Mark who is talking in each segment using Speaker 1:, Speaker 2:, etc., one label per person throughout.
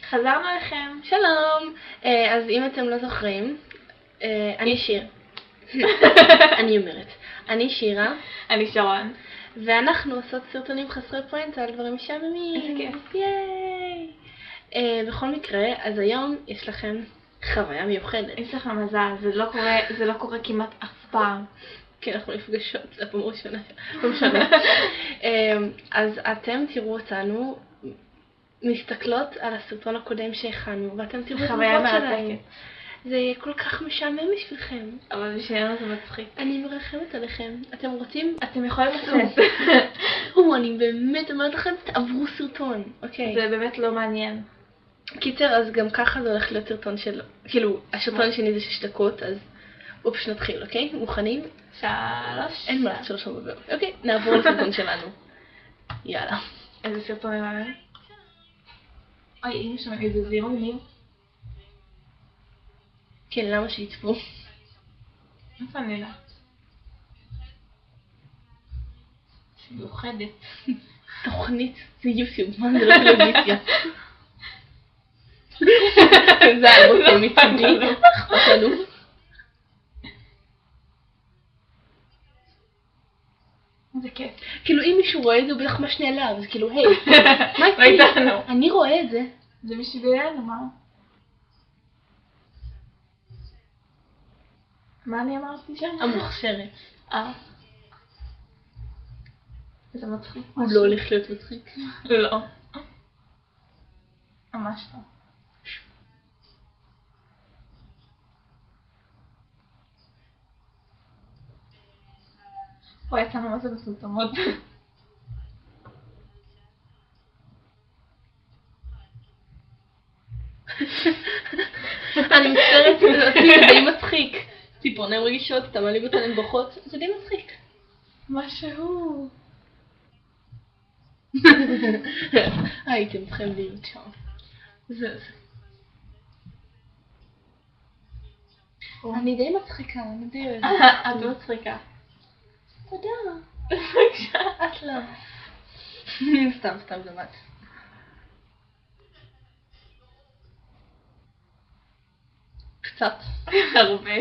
Speaker 1: חזרנו לכם.
Speaker 2: שלום. אז אם אתם לא זוכרים, אני שיר. אני אומרת. אני שירה.
Speaker 1: אני שרון.
Speaker 2: ואנחנו עושות סרטונים חסרי פואנטה על דברים משעממים.
Speaker 1: איזה כיף.
Speaker 2: ייי. בכל מקרה, אז היום יש לכם חוויה מיוחדת.
Speaker 1: יש לכם מזל, זה לא קורה כמעט אף פעם.
Speaker 2: כן, אנחנו נפגשות, זה פעם ראשונה. לא משנה. אז אתם תראו אותנו מסתכלות על הסרטון הקודם שהכנו, ואתם תראו את
Speaker 1: חוויה
Speaker 2: התגובות שלהם.
Speaker 1: מרתקת.
Speaker 2: זה יהיה כל כך משעמם בשבילכם.
Speaker 1: אבל בשבילנו זה מצחיק.
Speaker 2: אני מרחמת עליכם. אתם רוצים?
Speaker 1: אתם יכולים לצאת.
Speaker 2: אני באמת אומרת לכם, תעברו סרטון, אוקיי?
Speaker 1: זה באמת לא מעניין.
Speaker 2: קיצר, אז גם ככה זה הולך להיות סרטון של, כאילו, הסרטון השני זה 6 דקות, אז בואו פשוט נתחיל, אוקיי? מוכנים?
Speaker 1: 3.
Speaker 2: אין מה, 3 מדבר. אוקיי, נעבור לסרטון שלנו. יאללה.
Speaker 1: איזה סרטון נראה? אוי, אמא שם איזה זירונים.
Speaker 2: כן, למה שיצפו?
Speaker 1: איפה אני יודעת? מיוחדת.
Speaker 2: תוכנית זה יוטיוב, מה זה לא טלוויזיה? זה הרוצה מצידי, אכפת לנו.
Speaker 1: זה כיף.
Speaker 2: כאילו אם מישהו רואה את זה הוא בטח משנה עליו, אז כאילו היי, מה
Speaker 1: לא איתנו.
Speaker 2: אני רואה את זה.
Speaker 1: זה בשבילנו, מה? מה אני אמרתי שם?
Speaker 2: המוכשרת.
Speaker 1: זה מצחיק.
Speaker 2: הוא לא הולך להיות מצחיק.
Speaker 1: לא. ממש לא. פה יצאנו מה זה בסרטומות.
Speaker 2: אני מצטערת, זה די מצחיק. ציפורני רגישות, אתה מעליב אותן הן בוכות, זה די מצחיק.
Speaker 1: משהו.
Speaker 2: הייתם צריכים להיות שם. זה. אני די מצחיקה, אני די אוהבת.
Speaker 1: את מצחיקה.
Speaker 2: תודה.
Speaker 1: בבקשה.
Speaker 2: את לא. סתם זמת. קצת.
Speaker 1: הרבה.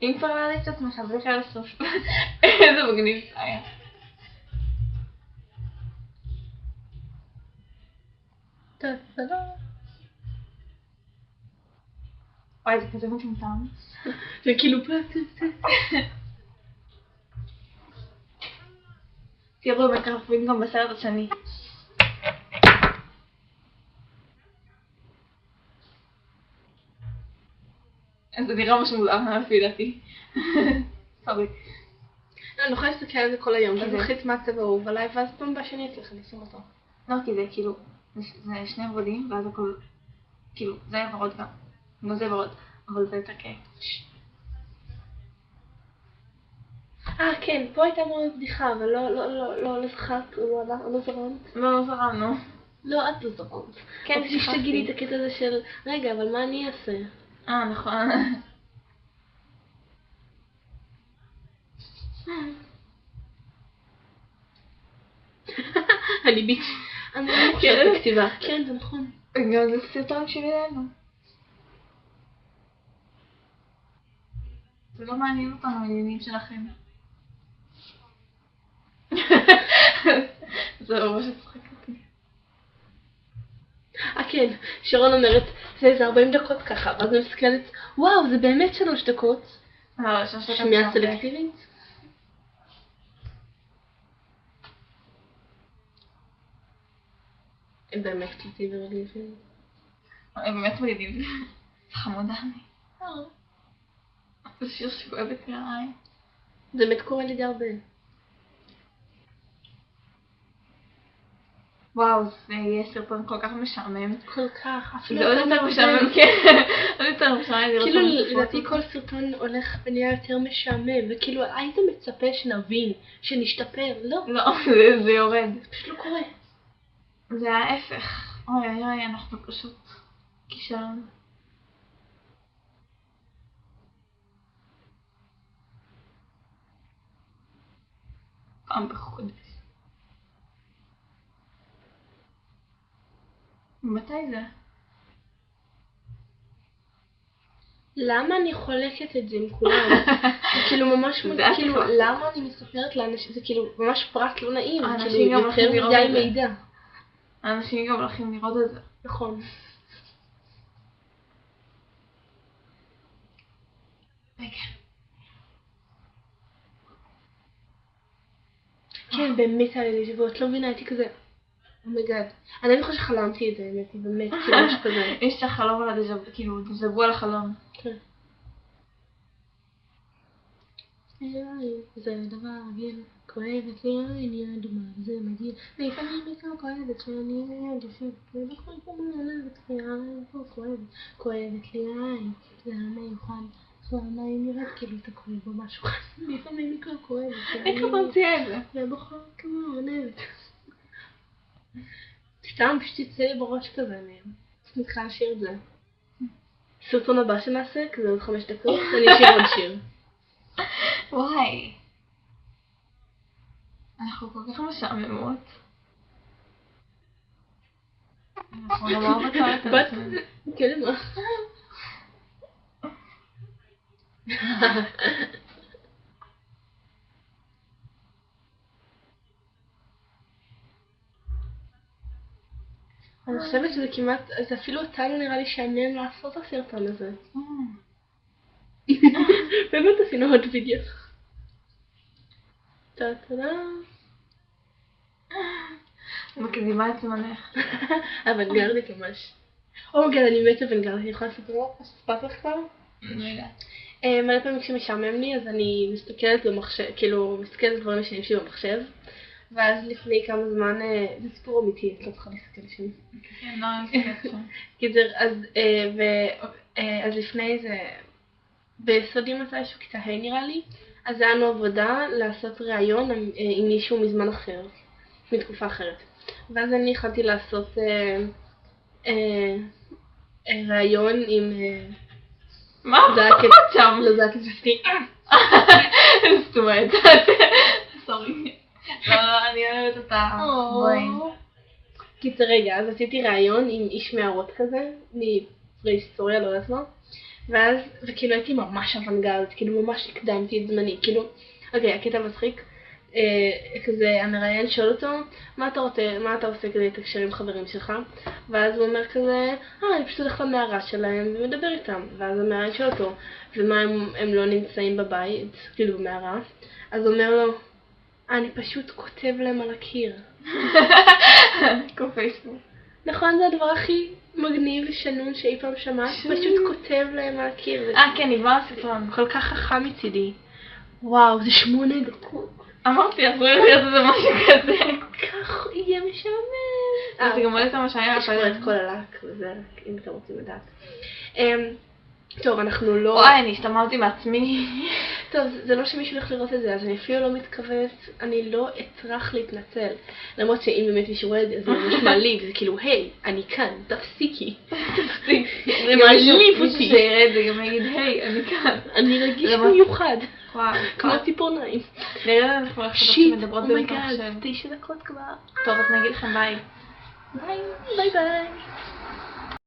Speaker 1: אם כבר היה לי קצת מחזק על הסוף. איזה מגניב זה היה.
Speaker 2: תודה.
Speaker 1: וואי, זה כזה מטומטם.
Speaker 2: זה כאילו פלטית.
Speaker 1: תראו, הם מקרבים גם בסרט השני. זה נראה משהו מוזר, לפי דעתי. סורי.
Speaker 2: לא, אני יכולה להסתכל על זה כל היום, ואז נחליט מה הצבע האהוב עליי, ואז פעם בשני אצלך נשים אותו.
Speaker 1: לא, כי זה כאילו, זה שני ורודים, ואז הכל, כאילו, זה היה ורוד גם. לא זה ורוד, אבל זה יותר כיף.
Speaker 2: כן, פה הייתה מאוד בדיחה, אבל לא זכרת, לא זרמת.
Speaker 1: לא זרמנו.
Speaker 2: לא, את לא זרמת.
Speaker 1: כן,
Speaker 2: רציתי שתגידי את הקטע הזה של, רגע, אבל מה אני אעשה?
Speaker 1: נכון.
Speaker 2: אני ביץ'. אני לא חושבת בכתיבה. כן, זה נכון.
Speaker 1: גם זה סרטון בשבילנו. זה לא מעניין אותנו העניינים שלכם. זה ממש הצחק אותי.
Speaker 2: כן, שרון אומרת, זה איזה 40 דקות ככה, ואז אני מסתכלת, וואו, זה באמת 3 דקות. שמיעה סלקטיבית? הם באמת קליטים ורגילים.
Speaker 1: הם באמת מגניבים. חמודה אני. זה שיר שכואב את נעליי.
Speaker 2: זה באמת קורה לי די הרבה.
Speaker 1: וואו, זה יהיה סרטון כל כך משעמם.
Speaker 2: כל כך.
Speaker 1: זה עוד יותר משעמם, כן. עוד יותר משעמם.
Speaker 2: כאילו לדעתי כל סרטון הולך ונהיה יותר משעמם, וכאילו היית מצפה שנבין, שנשתפר, לא.
Speaker 1: לא, זה יורד.
Speaker 2: זה פשוט לא קורה.
Speaker 1: זה ההפך. אוי אוי, אנחנו פשוט כישלון. פעם בחודש. מתי זה?
Speaker 2: למה אני חולקת את זה עם כולם? זה כאילו ממש,
Speaker 1: זה
Speaker 2: כאילו,
Speaker 1: הקלאסי.
Speaker 2: למה אני מספרת לאנשים, זה כאילו ממש פרט לא נעים,
Speaker 1: האנשים
Speaker 2: כאילו
Speaker 1: גם הולכים
Speaker 2: יותר
Speaker 1: לראות
Speaker 2: מדי
Speaker 1: את זה.
Speaker 2: מידע.
Speaker 1: האנשים גם הולכים לראות את זה.
Speaker 2: נכון. כן, באמת היה לי ואת לא מבינה, הייתי כזה, אומייגאד. אני לא חושבת שחלמתי את זה, האמת, באמת, כאילו משהו כזה.
Speaker 1: יש את החלום על הדז'ה, כאילו, דז'ה על החלום.
Speaker 2: כן. זה דבר רגיל, כואבת לי העין אדומה, זה מגיע, לפעמים בעיקר כואבת שאני עדיפת, ובכל פעם עולבת לי העין פה כואבת לי העין, זה המיוחד, העין נראית כאילו תקוי בו משהו, לפעמים בעיקר כואבת,
Speaker 1: איך אתה מציעה את זה?
Speaker 2: ובכל כמו עונבת. סתם פשוט יצא לי בראש כזה, אני מתחילה לשיר את זה. סרטון הבא שנעשה, כזה עוד 5 דקות, אני אשיר עוד שיר.
Speaker 1: וואי. אנחנו כל כך משעממות. אנחנו נאמר בצורת על עצמנו.
Speaker 2: כן, מה? אני חושבת שזה כמעט, אז אפילו אותנו נראה לי שעניין לעשות את הסרטון הזה. באמת עשינו עוד וידאו. טה-טה-טה.
Speaker 1: מקדימה את זמנך.
Speaker 2: אוונגרדית ממש. אומייגאד, אני מת אוונגרדית, אני יכולה לספר לך? אספת לך כבר?
Speaker 1: לא יודעת.
Speaker 2: מלא פעמים כשמשעמם לי, אז אני מסתכלת במחשב, כאילו, מסתכלת על דברים ישנים שלי במחשב, ואז לפני כמה זמן, זה סיפור אמיתי, את לא צריכה להסתכל שם.
Speaker 1: כן, לא, אני מסתכלת שם.
Speaker 2: קיצר, אז לפני זה, ביסודי מתישהו, כיתה ה' נראה לי, אז היה לנו עבודה לעשות ראיון עם מישהו מזמן אחר, מתקופה אחרת. ואז אני יכולתי לעשות ראיון עם...
Speaker 1: מה?
Speaker 2: זה היה
Speaker 1: את שם?
Speaker 2: לא, זה היה כתבתי.
Speaker 1: סתומת. סורי. לא, אני אוהבת אותה. בואי.
Speaker 2: קיצר רגע, אז עשיתי ראיון עם איש מערות כזה, מפרה-היסטוריה, לא יודעת מה. ואז, וכאילו הייתי ממש אוונגרדית, כאילו ממש הקדמתי את זמני, כאילו, אוקיי, הקטע מצחיק, כזה המראיין שואל אותו, מה אתה עושה כדי לתקשר עם חברים שלך? ואז הוא אומר כזה, אני פשוט הולך למערה שלהם ומדבר איתם. ואז המראיין שואל אותו, ומה הם לא נמצאים בבית, כאילו במערה? אז הוא אומר לו, אני פשוט כותב להם על הקיר.
Speaker 1: קופייסבוק.
Speaker 2: נכון, זה הדבר הכי מגניב ושנון שאי פעם שמעת, פשוט כותב להם על הקיר.
Speaker 1: כן, נגמר הסרטון.
Speaker 2: כל כך חכם מצידי. וואו, זה 8 דקות.
Speaker 1: אמרתי, אסור להיות איזה משהו כזה.
Speaker 2: כך יהיה משעמם.
Speaker 1: זה גם עוד יותר מה שהיה.
Speaker 2: יש כבר את כל הלק וזה, אם אתם רוצים לדעת. טוב, אנחנו לא...
Speaker 1: וואי, אני השתממתי מעצמי.
Speaker 2: טוב, זה לא שמישהו הולך לראות את זה, אז אני אפילו לא מתכוונת, אני לא אצטרך להתנצל. למרות שאם באמת מישהו רואה את זה, זה ממש מעליב, זה כאילו, היי, אני כאן, תפסיקי. זה מעליב אותי.
Speaker 1: מישהו שיראה את זה גם יגיד, היי, אני כאן.
Speaker 2: אני רגיש במיוחד.
Speaker 1: וואו,
Speaker 2: כמו ציפורניים.
Speaker 1: נראה אנחנו הולכות שמדברות במחשב.
Speaker 2: 9 דקות כבר.
Speaker 1: טוב, אז נגיד לכם ביי.
Speaker 2: ביי ביי.